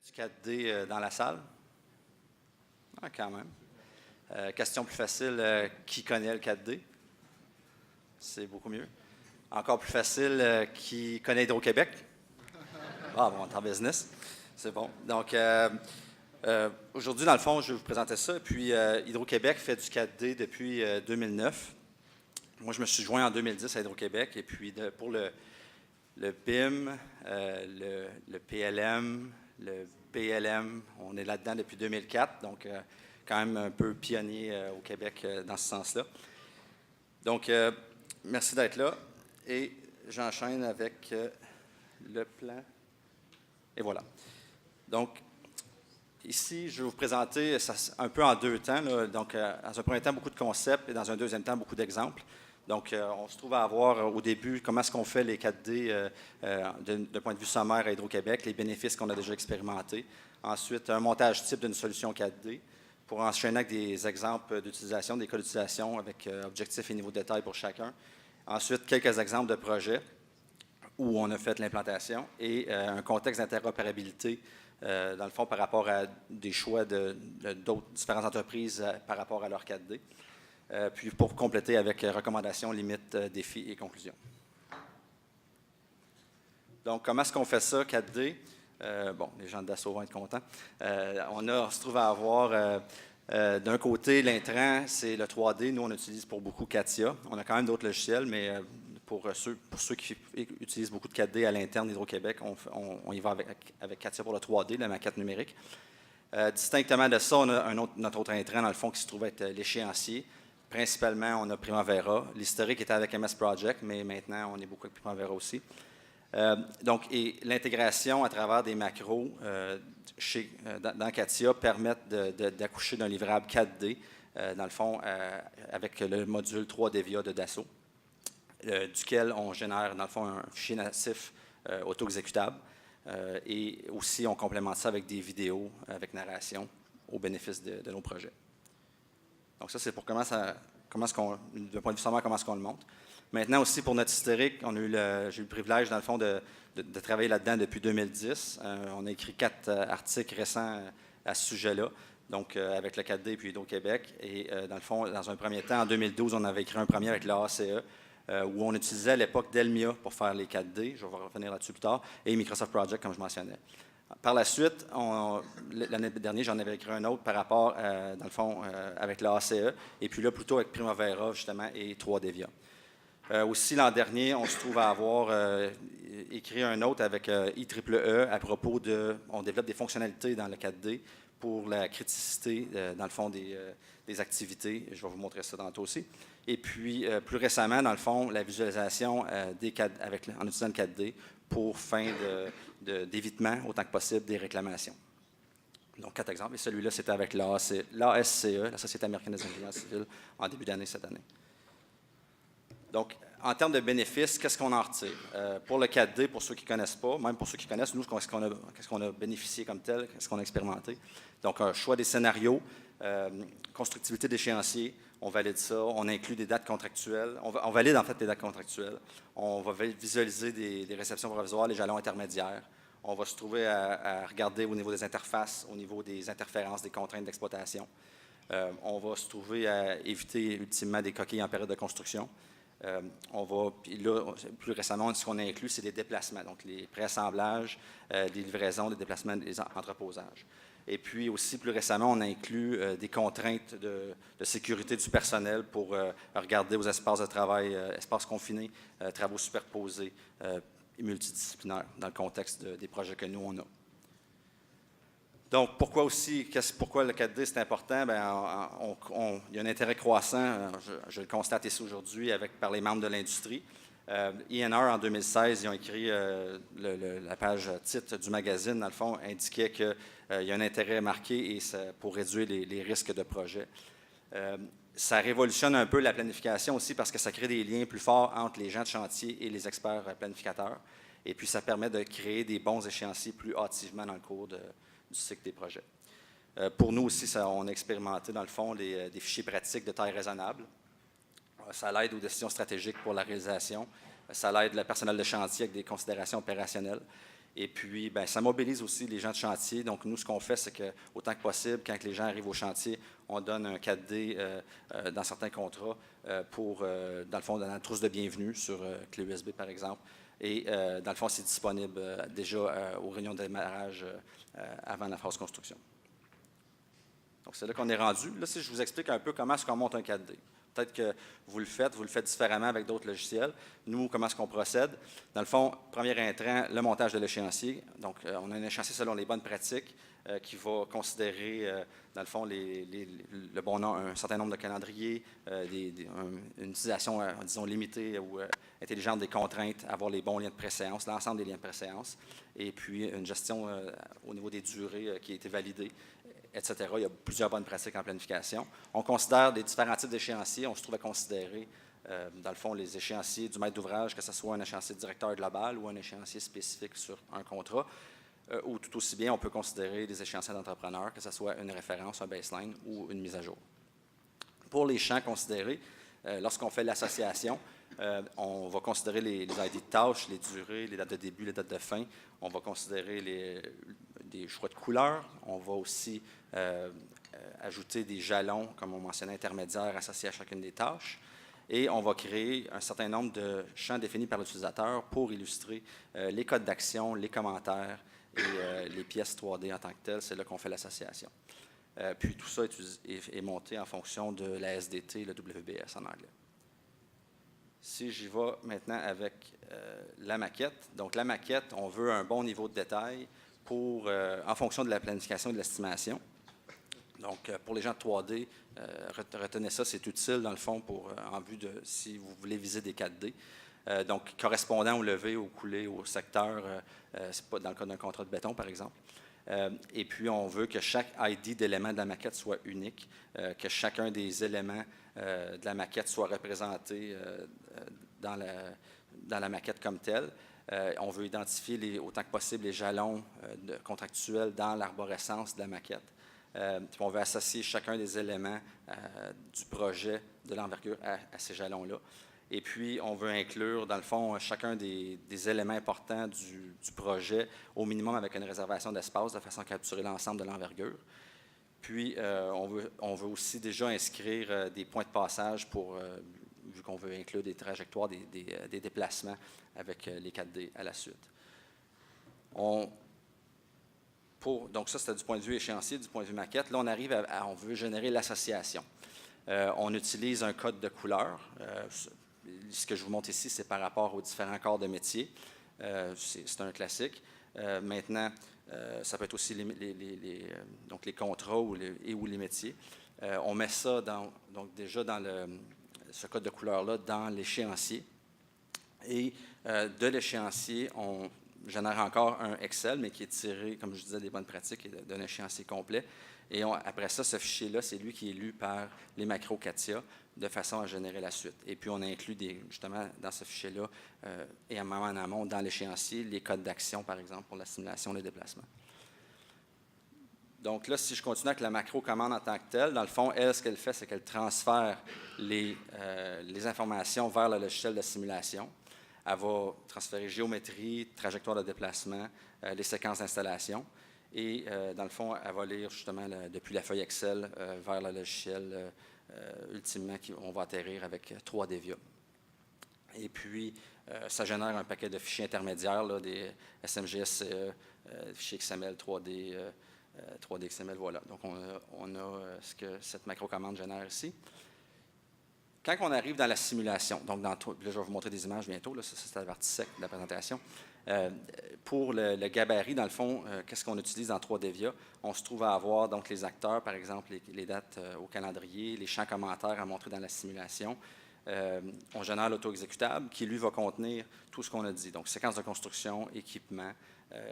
Du 4D dans la salle? Ah, quand même. Question plus facile, qui connaît le 4D? C'est beaucoup mieux. Encore plus facile, qui connaît Hydro-Québec? Ah, bon, on est en business. C'est bon. Donc, aujourd'hui, dans le fond, je vais vous présenter ça. Puis, Hydro-Québec fait du 4D depuis 2009. Moi, je me suis joint en 2010 à Hydro-Québec. Et puis, pour le BIM, le PLM, le BLM, on est là-dedans depuis 2004. Donc, quand même un peu pionnier au Québec dans ce sens-là. Donc, merci d'être là. Et j'enchaîne avec le plan. Et voilà. Donc, ici, je vais vous présenter ça un peu en deux temps. Là. Donc, dans un premier temps, beaucoup de concepts et dans un deuxième temps, beaucoup d'exemples. Donc, on se trouve à avoir au début comment est-ce qu'on fait les 4D d'un point de vue sommaire à Hydro-Québec, les bénéfices qu'on a déjà expérimentés. Ensuite, un montage type d'une solution 4D pour enchaîner avec des exemples d'utilisation, des cas d'utilisation avec objectifs et niveau de détail pour chacun. Ensuite, quelques exemples de projets où on a fait l'implantation et un contexte d'interopérabilité, dans le fond, par rapport à des choix d'autres différentes entreprises par rapport à leur 4D. Puis pour compléter avec recommandations, limites, défis et conclusions. Donc, comment est-ce qu'on fait ça, 4D? Bon, les gens de Dassault vont être contents. On se trouve à avoir, d'un côté, l'intrant, c'est le 3D. Nous, on utilise pour beaucoup CATIA. On a quand même d'autres logiciels, mais pour ceux qui utilisent beaucoup de 4D à l'interne d'Hydro-Québec, on y va avec CATIA pour le 3D, la maquette numérique. Distinctement de ça, on a notre autre intrant, dans le fond, qui se trouve être l'échéancier. Principalement, on a Primavera. L'historique était avec MS Project, mais maintenant, on est beaucoup avec Primavera aussi. Donc, et l'intégration à travers des macros dans CATIA permettent d'accoucher d'un livrable 4D, dans le fond, avec le module 3D VIA de Dassault, duquel on génère, dans le fond, un fichier natif auto-exécutable. Et aussi, on complémente ça avec des vidéos, avec narration, au bénéfice de nos projets. Donc ça, c'est pour comment est-ce qu'on, d'un point de vue sommaire, comment est-ce qu'on le monte. Maintenant aussi, pour notre historique, j'ai eu le privilège, dans le fond, de travailler là-dedans depuis 2010. On a écrit 4 articles récents à ce sujet-là, donc avec le 4D et puis Hydro-Québec. Et dans le fond, dans un premier temps, en 2012, on avait écrit un premier avec l'ACE, où on utilisait à l'époque Delmia pour faire les 4D, je vais revenir là-dessus plus tard, et Microsoft Project, comme je mentionnais. Par la suite, l'année dernière, j'en avais écrit un autre par rapport, dans le fond, avec l'ACE, et puis là, plutôt avec Primavera, justement, et 3D VIA. Aussi, l'an dernier, on se trouve à avoir écrit un autre avec IEEE à propos on développe des fonctionnalités dans le 4D pour la criticité, dans le fond, des activités. Je vais vous montrer ça tantôt aussi. Et puis, plus récemment, dans le fond, la visualisation en utilisant le 4D pour fin d'évitement, autant que possible, des réclamations. Donc, 4 exemples. Et celui-là, c'était avec l'ASCE, la Société américaine des ingénieurs civils, en début d'année cette année. Donc, en termes de bénéfices, qu'est-ce qu'on en retire? Pour le 4D, pour ceux qui ne connaissent pas, même pour ceux qui connaissent, nous, qu'est-ce qu'on a bénéficié comme tel, qu'est-ce qu'on a expérimenté? Donc, un choix des scénarios, constructibilité d'échéancier, on valide ça, on inclut des dates contractuelles, on valide en fait les dates contractuelles, on va visualiser des réceptions provisoires, les jalons intermédiaires, on va se trouver à regarder au niveau des interfaces, au niveau des interférences, des contraintes d'exploitation. On va se trouver à éviter ultimement des coquilles en période de construction. Puis là, plus récemment, ce qu'on a inclus, c'est des déplacements, donc les préassemblages, des livraisons, des déplacements, des entreposages. Et puis aussi, plus récemment, on a inclus des contraintes de sécurité du personnel pour regarder aux espaces de travail, espaces confinés, travaux superposés et multidisciplinaires dans le contexte des projets que nous, on a. Donc, pourquoi le 4D c'est important? Bien, il y a un intérêt croissant, je le constate ici aujourd'hui, par les membres de l'industrie. ENR, en 2016, ils ont écrit la page titre du magazine, dans le fond, indiquait qu'il y a un intérêt marqué pour réduire les risques de projet. Ça révolutionne un peu la planification aussi parce que ça crée des liens plus forts entre les gens de chantier et les experts planificateurs. Et puis, ça permet de créer des bons échéanciers plus hâtivement dans le cours du cycle des projets. Pour nous aussi, on a expérimenté, dans le fond, des fichiers pratiques de taille raisonnable. Ça l'aide aux décisions stratégiques pour la réalisation. Ça l'aide le personnel de chantier avec des considérations opérationnelles. Et puis, bien, ça mobilise aussi les gens de chantier. Donc, nous, ce qu'on fait, c'est qu'autant que possible, quand les gens arrivent au chantier, on donne un 4D dans certains contrats pour, dans le fond, dans la trousse de bienvenue sur clé USB, par exemple. Et dans le fond, c'est disponible déjà aux réunions de démarrage avant la phase construction. Donc, c'est là qu'on est rendu. Là, si je vous explique un peu comment est-ce qu'on monte un 4D. Peut-être que vous le faites différemment avec d'autres logiciels. Nous, comment est-ce qu'on procède? Dans le fond, premier intrant, le montage de l'échéancier. Donc, on a un échéancier selon les bonnes pratiques qui va considérer, dans le fond, un certain nombre de calendriers, une utilisation, disons, limitée ou intelligente des contraintes, avoir les bons liens de préséance, l'ensemble des liens de préséance, et puis une gestion au niveau des durées qui a été validée, etc. Il y a plusieurs bonnes pratiques en planification. On considère les différents types d'échéanciers. On se trouve à considérer, dans le fond, les échéanciers du maître d'ouvrage, que ce soit un échéancier directeur global ou un échéancier spécifique sur un contrat. Ou tout aussi bien, on peut considérer les échéanciers d'entrepreneur, que ce soit une référence, un baseline ou une mise à jour. Pour les champs considérés, lorsqu'on fait l'association, on va considérer les ID de tâches, les durées, les dates de début, les dates de fin. On va considérer des choix de couleurs. On va aussi ajouter des jalons, comme on mentionnait, intermédiaires associés à chacune des tâches. Et on va créer un certain nombre de champs définis par l'utilisateur pour illustrer les codes d'action, les commentaires et les pièces 3D en tant que telles. C'est là qu'on fait l'association. Puis tout ça est monté en fonction de la SDT, le WBS en anglais. Si j'y vais maintenant avec la maquette. Donc, la maquette, on veut un bon niveau de détail en fonction de la planification et de l'estimation. Donc, pour les gens de 3D, retenez ça, c'est utile dans le fond en vue de si vous voulez viser des 4D. Donc, correspondant au levé, au coulé, au secteur, c'est pas dans le cas d'un contrat de béton, par exemple. Et puis, on veut que chaque ID d'élément de la maquette soit unique, que chacun des éléments de la maquette soit représenté dans la maquette comme telle. On veut identifier autant que possible les jalons contractuels dans l'arborescence de la maquette. Puis on veut associer chacun des éléments du projet de l'envergure à ces jalons-là. Et puis, on veut inclure, dans le fond, chacun des éléments importants du projet, au minimum avec une réservation d'espace, de façon à capturer l'ensemble de l'envergure. Puis, on veut aussi déjà inscrire des points de passage vu qu'on veut inclure des trajectoires, des déplacements avec les 4D à la suite. Donc, ça, c'était du point de vue échéancier, du point de vue maquette. Là, on arrive on veut générer l'association. On utilise un code de couleur. Ce que je vous montre ici, c'est par rapport aux différents corps de métier. C'est un classique. Maintenant, ça peut être aussi donc les contrats ou les métiers. On met ça donc déjà dans ce code de couleur-là dans l'échéancier. Et de l'échéancier, on génère encore un Excel, mais qui est tiré, comme je disais, des bonnes pratiques et d'un échéancier complet. Et après ça, ce fichier-là, c'est lui qui est lu par les macros CATIA de façon à générer la suite. Et puis, on inclut justement dans ce fichier-là et en amont dans l'échéancier, les codes d'action, par exemple, pour la simulation des déplacements. Donc là, si je continue avec la macro-commande en tant que telle, dans le fond, elle, ce qu'elle fait, c'est qu'elle transfère les informations vers le logiciel de simulation. Elle va transférer géométrie, trajectoire de déplacement, les séquences d'installation. Et dans le fond, elle va lire justement depuis la feuille Excel vers le logiciel ultimement on va atterrir avec 3D VIA. Et puis, ça génère un paquet de fichiers intermédiaires, là, des SMG, SCE, fichiers XML, 3D XML, voilà. Donc, on a ce que cette macro-commande génère ici. Quand on arrive dans la simulation, donc là, je vais vous montrer des images bientôt, là, ça c'est la partie sec de la présentation. Pour le gabarit, dans le fond, qu'est-ce qu'on utilise dans 3D VIA? On se trouve à avoir donc les acteurs, par exemple, les dates au calendrier, les champs commentaires à montrer dans la simulation. On génère l'auto-exécutable qui, lui, va contenir tout ce qu'on a dit. Donc, séquence de construction, équipement,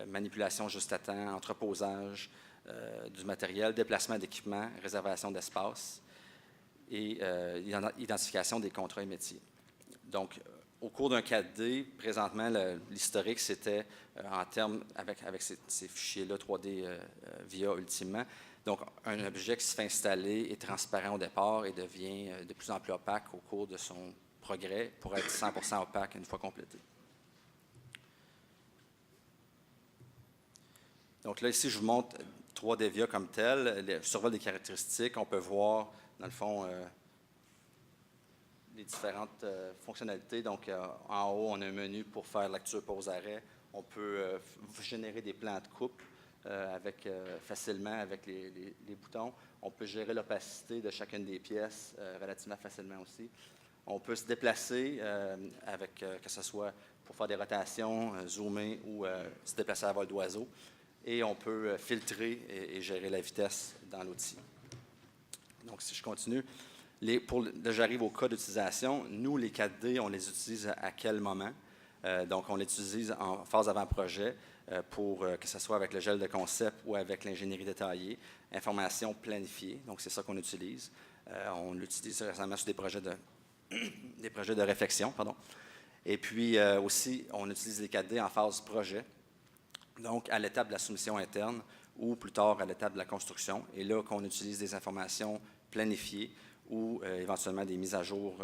manipulation juste à temps, entreposage du matériel, déplacement d'équipement, réservation d'espace et identification des contrats et métiers. Donc, au cours d'un 4D, présentement, l'historique, c'était en termes avec ces fichiers-là 3D VIA ultimement. Donc, un objet qui se fait installer est transparent au départ et devient de plus en plus opaque au cours de son progrès pour être 100% opaque une fois complété. Donc là, ici, je vous montre 3D VIA comme tel, le survol des caractéristiques. On peut voir, dans le fond, les différentes fonctionnalités. Donc, en haut, on a un menu pour faire lecture pause-arrêt. On peut générer des plans de coupe facilement avec les boutons. On peut gérer l'opacité de chacune des pièces relativement facilement aussi. On peut se déplacer que ce soit pour faire des rotations, zoomer ou se déplacer à vol d'oiseau. Et on peut filtrer et gérer la vitesse dans l'outil. Donc, si je continue, j'arrive au cas d'utilisation. Nous, les 4D, on les utilise à quel moment? Donc, on les utilise en phase avant-projet pour que ce soit avec le gel de concept ou avec l'ingénierie détaillée, information planifiée. Donc, c'est ça qu'on utilise. On l'utilise récemment sur des projets de réflexion, pardon. Et puis aussi, on utilise les 4D en phase projet, donc à l'étape de la soumission interne ou plus tard à l'étape de la construction. Et là, qu'on utilise des informations planifiées ou éventuellement des mises à jour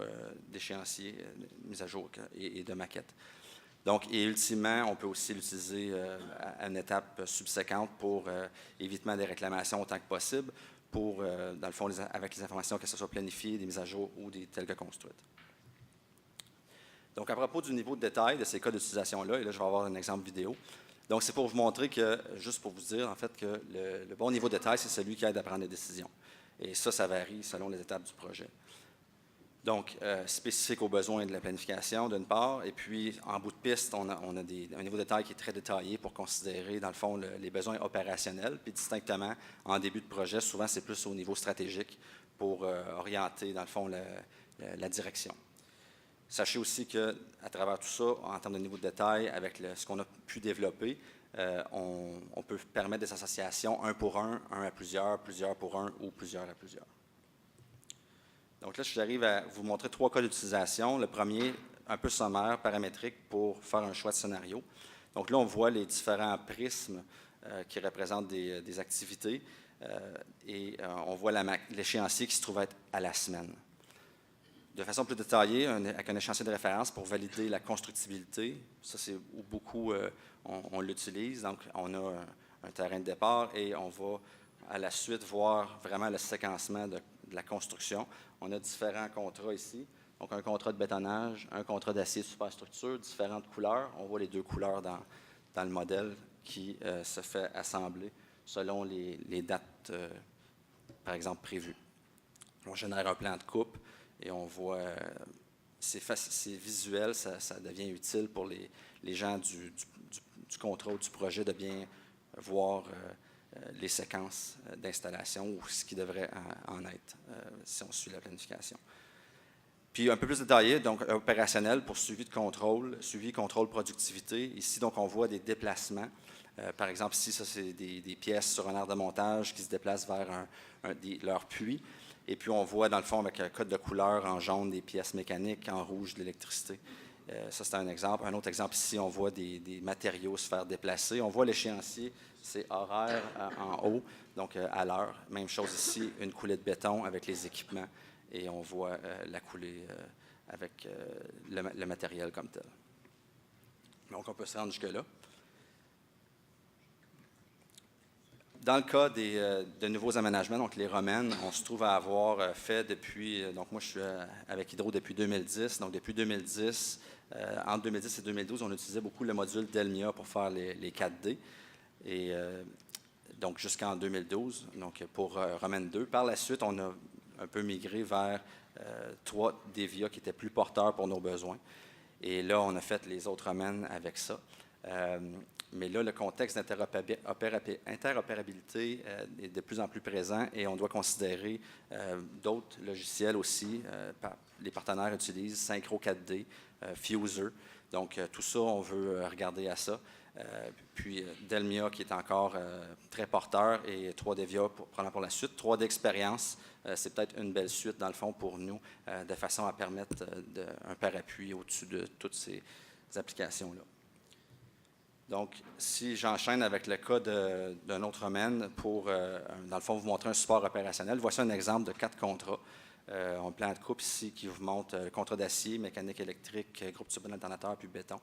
d'échéanciers, mises à jour et de maquettes. Donc, et ultimement, on peut aussi l'utiliser à une étape subséquente pour évitement des réclamations autant que possible, pour, dans le fond, avec les informations que ce soit planifié, des mises à jour ou telles que construites. Donc, à propos du niveau de détail de ces cas d'utilisation-là, et là, je vais avoir un exemple vidéo. Donc, c'est pour vous montrer que, juste pour vous dire, en fait, que le bon niveau de détail, c'est celui qui aide à prendre des décisions. Et ça varie selon les étapes du projet. Donc, spécifique aux besoins de la planification, d'une part, et puis, en bout de piste, on a un niveau de détail qui est très détaillé pour considérer, dans le fond, les besoins opérationnels, puis distinctement, en début de projet, souvent, c'est plus au niveau stratégique pour orienter, dans le fond, la direction. Sachez aussi qu'à travers tout ça, en termes de niveau de détail, avec ce qu'on a pu développer, on peut permettre des associations un pour un à plusieurs, plusieurs pour un ou plusieurs à plusieurs. Donc là, j'arrive à vous montrer 3 cas d'utilisation. Le premier, un peu sommaire, paramétrique, pour faire un choix de scénario. Donc là, on voit les différents prismes qui représentent des activités et on voit l'échéancier qui se trouve être à la semaine. De façon plus détaillée, avec un échéancier de référence pour valider la constructibilité. Ça, c'est où beaucoup on l'utilise. Donc, on a un terrain de départ et on va à la suite voir vraiment le séquencement de la construction. On a différents contrats ici. Donc, un contrat de bétonnage, un contrat d'acier de superstructure, différentes couleurs. On voit les 2 couleurs dans le modèle qui se fait assembler selon les dates, par exemple, prévues. On génère un plan de coupe. Et on voit, c'est visuel, ça devient utile pour les gens du contrat ou du projet de bien voir les séquences d'installation ou ce qui devrait en être si on suit la planification. Puis un peu plus détaillé, donc opérationnel pour suivi, contrôle, productivité. Ici, donc, on voit des déplacements. Par exemple, ici, ça, c'est des pièces sur un aire de montage qui se déplacent vers leur puits. Et puis, on voit, dans le fond, avec un code de couleur en jaune, des pièces mécaniques, en rouge, de l'électricité. Ça, c'est un exemple. Un autre exemple ici, on voit des matériaux se faire déplacer. On voit l'échéancier, c'est horaire en haut, donc à l'heure. Même chose ici, une coulée de béton avec les équipements. Et on voit la coulée avec le matériel comme tel. Donc, on peut se rendre jusque-là. Dans le cas de nouveaux aménagements, donc les romaines, on se trouve à avoir fait depuis, donc moi je suis avec Hydro depuis 2010, donc depuis 2010, entre 2010 et 2012, on utilisait beaucoup le module Delmia pour faire les 4D, et donc jusqu'en 2012, donc pour Romaine 2. Par la suite, on a un peu migré vers 3D VIA qui étaient plus porteurs pour nos besoins, et là on a fait les autres romaines avec ça. Mais là, le contexte d'interopérabilité est de plus en plus présent et on doit considérer d'autres logiciels aussi. Les partenaires utilisent Synchro 4D, Fuser. Donc, tout ça, on veut regarder à ça. Puis, Delmia qui est encore très porteur et 3D VIA pour la suite. 3D Expérience, c'est peut-être une belle suite, dans le fond, pour nous, de façon à permettre un parapluie au-dessus de toutes ces applications-là. Donc, si j'enchaîne avec le cas d'un autre domaine pour, dans le fond, vous montrer un support opérationnel, voici un exemple de 4 contrats. On a un plan de coupe ici qui vous montre le contrat d'acier, mécanique électrique, groupe turbine alternateur, puis béton.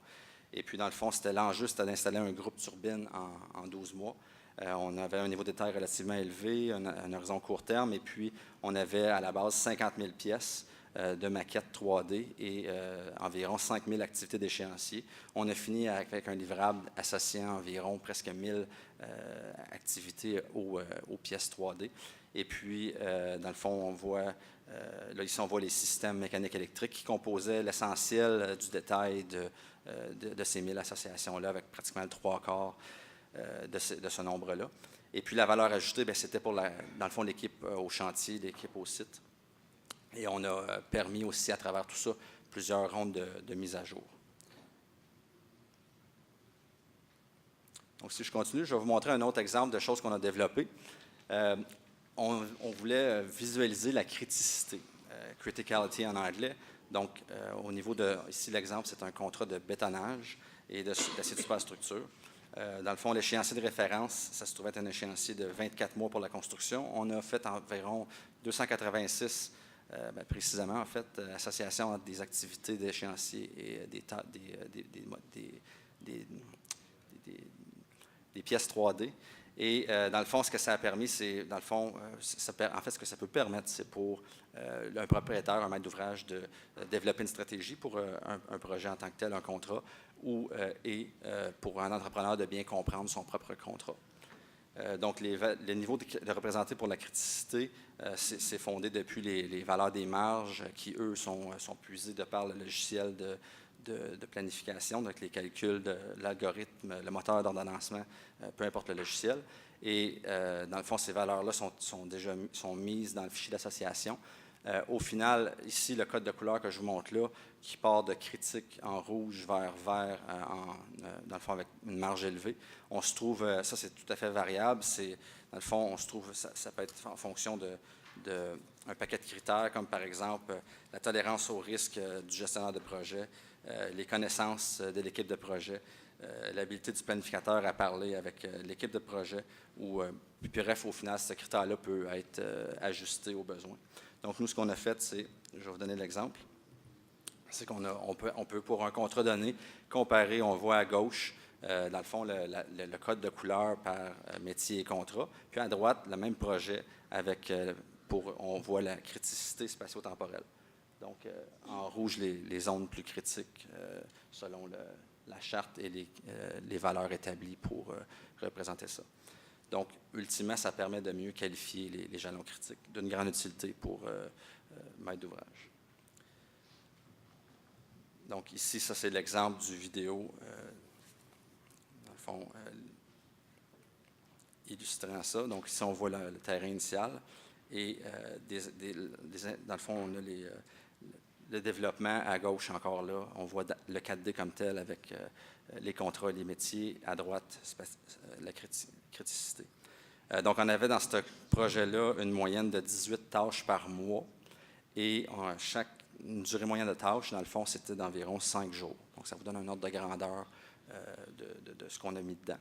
Et puis, dans le fond, l'enjeu, c'était d'installer un groupe turbine en 12 mois. On avait un niveau de détail relativement élevé, un horizon court terme, et puis on avait à la base 50 000 pièces de maquettes 3D et environ 5 000 activités d'échéancier. On a fini avec un livrable associant environ presque 1000 activités aux pièces 3D. Et puis, dans le fond, on voit, là ici, on voit les systèmes mécaniques électriques qui composaient l'essentiel du détail de ces 1000 associations-là, avec pratiquement le 3/4 de ce nombre-là. Et puis, la valeur ajoutée, c'était pour, dans le fond, l'équipe au chantier, l'équipe au site. Et on a permis aussi, à travers tout ça, plusieurs rondes de mise à jour. Donc, si je continue, je vais vous montrer un autre exemple de choses qu'on a développées. On voulait visualiser la criticité, criticality en anglais. Donc, au niveau de, ici l'exemple, c'est un contrat de bétonnage et d'acier de superstructure. Dans le fond, l'échéancier de référence, ça se trouvait être un échéancier de 24 mois pour la construction. On a fait environ 286, précisément, en fait, association entre des activités d'échéancier et des pièces 3D. Et dans le fond, ce que ça a permis, c'est, dans le fond, en fait, ce que ça peut permettre, c'est pour un propriétaire, un maître d'ouvrage, de développer une stratégie pour un projet en tant que tel, un contrat, et pour un entrepreneur de bien comprendre son propre contrat. Donc, les niveaux de représentés pour la criticité, c'est fondé depuis les valeurs des marges qui, eux, sont puisées de par le logiciel de planification, donc les calculs de l'algorithme, le moteur d'ordonnancement, peu importe le logiciel. Et dans le fond, ces valeurs-là sont mises dans le fichier d'association. Au final, ici, le code de couleur que je vous montre là, qui part de critique en rouge vers vert, dans le fond, avec une marge élevée, on se trouve, ça c'est tout à fait variable, dans le fond, on se trouve, ça peut être en fonction d'un paquet de critères, comme par exemple la tolérance au risque du gestionnaire de projet, les connaissances de l'équipe de projet, l'habilité du planificateur à parler avec l'équipe de projet, puis bref, au final, ce critère-là peut être ajusté aux besoins. Donc, nous, ce qu'on a fait, c'est, je vais vous donner l'exemple, c'est qu'on peut, pour un contrat donné, comparer, on voit à gauche, dans le fond, le code de couleur par métier et contrat, puis à droite, le même projet avec, on voit la criticité spatio-temporelle. Donc, en rouge, les zones plus critiques, selon la charte et les valeurs établies pour représenter ça. Donc, ultimement, ça permet de mieux qualifier les jalons critiques, d'une grande utilité pour maître d'ouvrage. Donc, ici, ça, c'est l'exemple du vidéo, dans le fond, illustrant ça. Donc, ici, on voit le terrain initial et, dans le fond, on a le développement à gauche encore là. On voit le 4D comme tel avec les contrats et les métiers. À droite, la criticité. Donc, on avait dans ce projet-là une moyenne de 18 tâches par mois et une durée moyenne de tâches, dans le fond, c'était d'environ 5 jours. Donc, ça vous donne un ordre de grandeur de ce qu'on a mis dedans.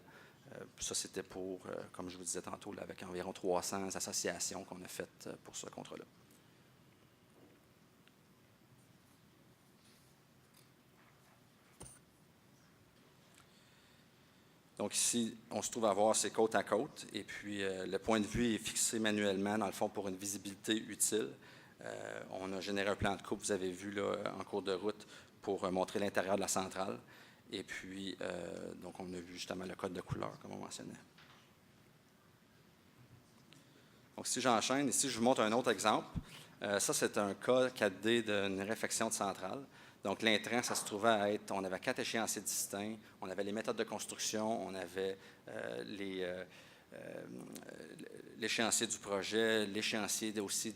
Ça, c'était pour, comme je vous disais tantôt, là, avec environ 300 associations qu'on a faites pour ce contrat-là. Donc ici, on se trouve à voir ces côte à côte et puis le point de vue est fixé manuellement, dans le fond, pour une visibilité utile. On a généré un plan de coupe, vous avez vu là, en cours de route, pour montrer l'intérieur de la centrale. Et puis, donc on a vu justement le code de couleur, comme on mentionnait. Donc si j'enchaîne, ici je vous montre un autre exemple. Ça, c'est un cas 4D d'une réfection de centrale. Donc, l'intrant, ça se trouvait à être, on avait 4 échéanciers distincts, on avait les méthodes de construction, on avait l'échéancier du projet, l'échéancier aussi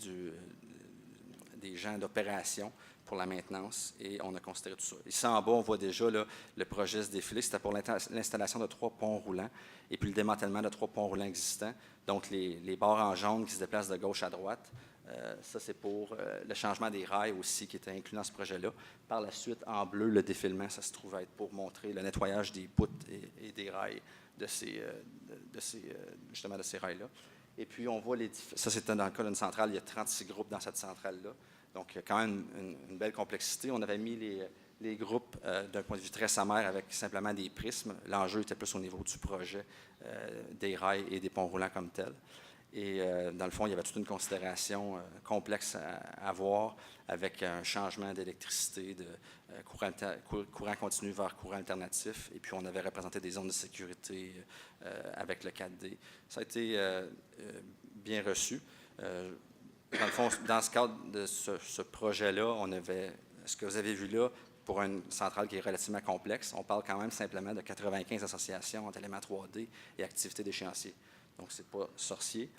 des gens d'opération pour la maintenance, et on a considéré tout ça. Ici, en bas, on voit déjà là, le projet se défiler. C'était pour l'installation de 3 ponts roulants et puis le démantèlement de 3 ponts roulants existants. Donc, les barres en jaune qui se déplacent de gauche à droite. Ça, c'est pour le changement des rails aussi qui était inclus dans ce projet-là. Par la suite, en bleu, le défilement, ça se trouve à être pour montrer le nettoyage des poutres et des rails justement de ces rails-là. Et puis, on voit ça, c'était dans le cas d'une centrale, il y a 36 groupes dans cette centrale-là. Donc, quand même une belle complexité. On avait mis les groupes d'un point de vue très sommaire avec simplement des prismes. L'enjeu était plus au niveau du projet des rails et des ponts roulants comme tels. Et dans le fond, il y avait toute une considération complexe à avoir avec un changement d'électricité de courant continu vers courant alternatif. Et puis, on avait représenté des zones de sécurité avec le 4D. Ça a été bien reçu. Dans le fond, dans ce cadre de ce projet-là, on avait, ce que vous avez vu là, pour une centrale qui est relativement complexe, on parle quand même simplement de 95 associations entre éléments 3D et activités d'échéancier. Donc, ce n'est pas sorcier.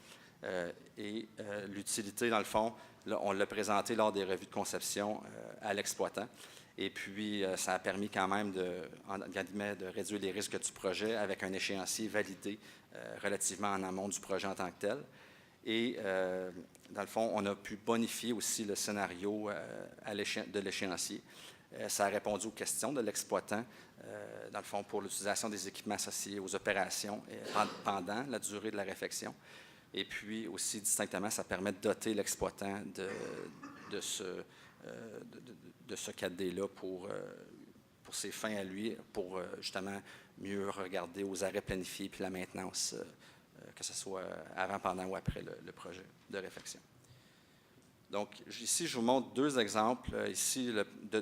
L'utilité, dans le fond, là, on l'a présenté lors des revues de conception à l'exploitant. Et puis, ça a permis quand même de réduire les risques du projet avec un échéancier validé relativement en amont du projet en tant que tel. Et, dans le fond, on a pu bonifier aussi le scénario de l'échéancier. Ça a répondu aux questions de l'exploitant, dans le fond, pour l'utilisation des équipements associés aux opérations pendant la durée de la réfection. Et puis aussi, distinctement, ça permet de doter l'exploitant de ce 4D-là pour ses fins à lui, pour justement mieux regarder aux arrêts planifiés puis la maintenance, que ce soit avant, pendant ou après le projet de réfection. Donc, ici, je vous montre deux exemples, ici,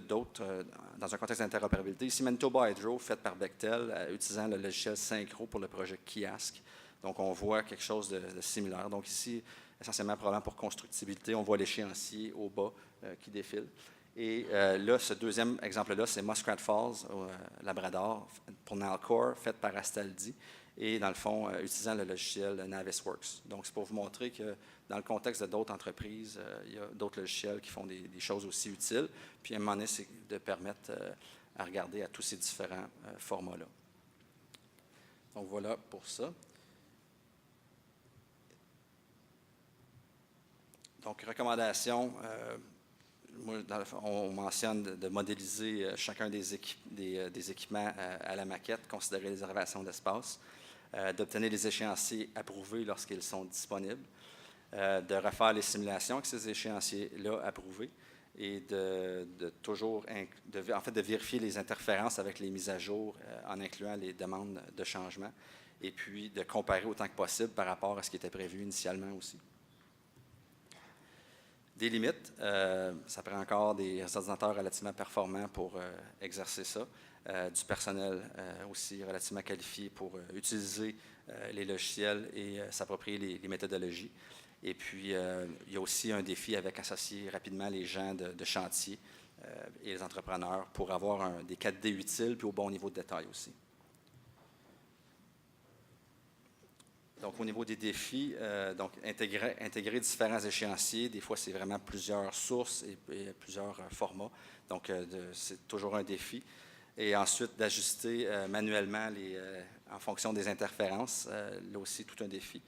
d'autres, dans un contexte d'interopérabilité. Ici, Manitoba Hydro, fait par Bechtel, utilisant le logiciel Synchro pour le projet Kiask. Donc, on voit quelque chose de similaire. Donc, ici, essentiellement, probablement pour constructibilité, on voit l'échéancier au bas qui défile. Et là, ce deuxième exemple-là, c'est Muskrat Falls, au Labrador, pour Nalcor, fait par Astaldi. Et dans le fond, utilisant le logiciel Navisworks. Donc, c'est pour vous montrer que dans le contexte de d'autres entreprises, il y a d'autres logiciels qui font des choses aussi utiles. Puis, à un moment donné, c'est de permettre à regarder à tous ces différents formats-là. Donc, voilà pour ça. Donc, recommandations. On mentionne de modéliser chacun des équipements à la maquette, considérer les réservations d'espace, d'obtenir les échéanciers approuvés lorsqu'ils sont disponibles, de refaire les simulations avec ces échéanciers-là approuvés et de vérifier les interférences avec les mises à jour en incluant les demandes de changement et puis de comparer autant que possible par rapport à ce qui était prévu initialement aussi. Des limites, ça prend encore des ordinateurs relativement performants pour exercer ça, du personnel aussi relativement qualifié pour utiliser les logiciels et s'approprier les méthodologies. Et puis, il y a aussi un défi avec associer rapidement les gens de chantier et les entrepreneurs pour avoir des 4D utiles puis au bon niveau de détail aussi. Donc, au niveau des défis, intégrer différents échéanciers, des fois, c'est vraiment plusieurs sources et plusieurs formats. Donc, c'est toujours un défi. Et ensuite, d'ajuster manuellement en fonction des interférences, là aussi, tout un défi.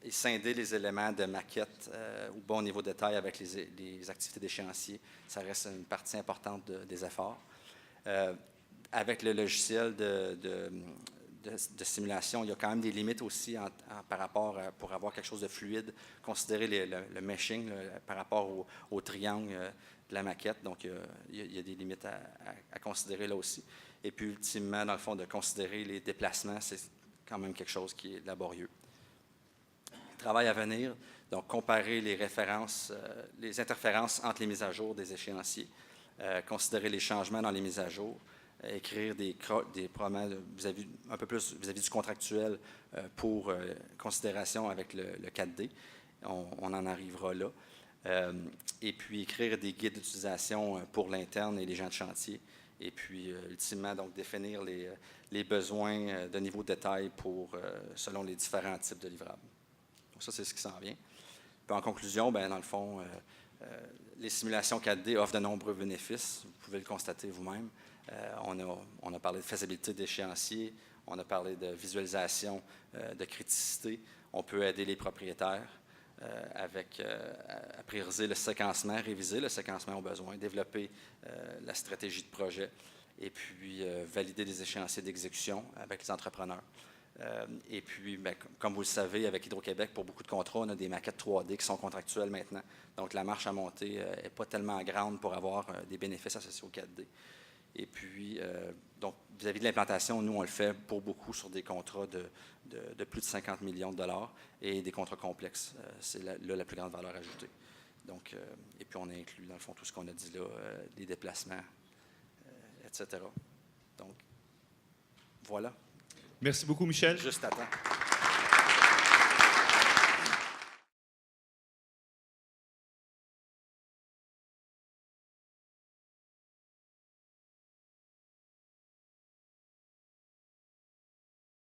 Et scinder les éléments de maquette au bon niveau de détail avec les activités d'échéancier, ça reste une partie importante des efforts. Avec le logiciel de simulation, il y a quand même des limites aussi par rapport pour avoir quelque chose de fluide, considérer le meshing par rapport au triangle de la maquette. Donc, il y a des limites à considérer là aussi. Et puis, ultimement, dans le fond, de considérer les déplacements, c'est quand même quelque chose qui est laborieux. Travail à venir, donc comparer les références, les interférences entre les mises à jour des échéanciers, considérer les changements dans les mises à jour, écrire des promesses un peu plus vis-à-vis du contractuel pour considération avec le 4D. On en arrivera là. Et puis, écrire des guides d'utilisation pour l'interne et les gens de chantier. Et puis, ultimement, donc, définir les besoins de niveau de détail selon les différents types de livrables. Donc, ça, c'est ce qui s'en vient. Puis, en conclusion, dans le fond, les simulations 4D offrent de nombreux bénéfices. Vous pouvez le constater vous-même. On a parlé de faisabilité d'échéancier, on a parlé de visualisation, de criticité. On peut aider les propriétaires à prioriser le séquencement, réviser le séquencement au besoin, développer la stratégie de projet et puis valider des échéanciers d'exécution avec les entrepreneurs. Et puis, bien, comme vous le savez, avec Hydro-Québec, pour beaucoup de contrats, on a des maquettes 3D qui sont contractuelles maintenant. Donc, la marche à monter n'est pas tellement grande pour avoir des bénéfices associés au 4D. Et puis, donc, vis-à-vis de l'implantation, nous, on le fait pour beaucoup sur des contrats de plus de 50 millions de dollars et des contrats complexes. C'est là la plus grande valeur ajoutée. Donc, et puis, on a inclus, dans le fond, tout ce qu'on a dit là, les déplacements, etc. Donc, voilà. Merci beaucoup, Michel. Juste à temps.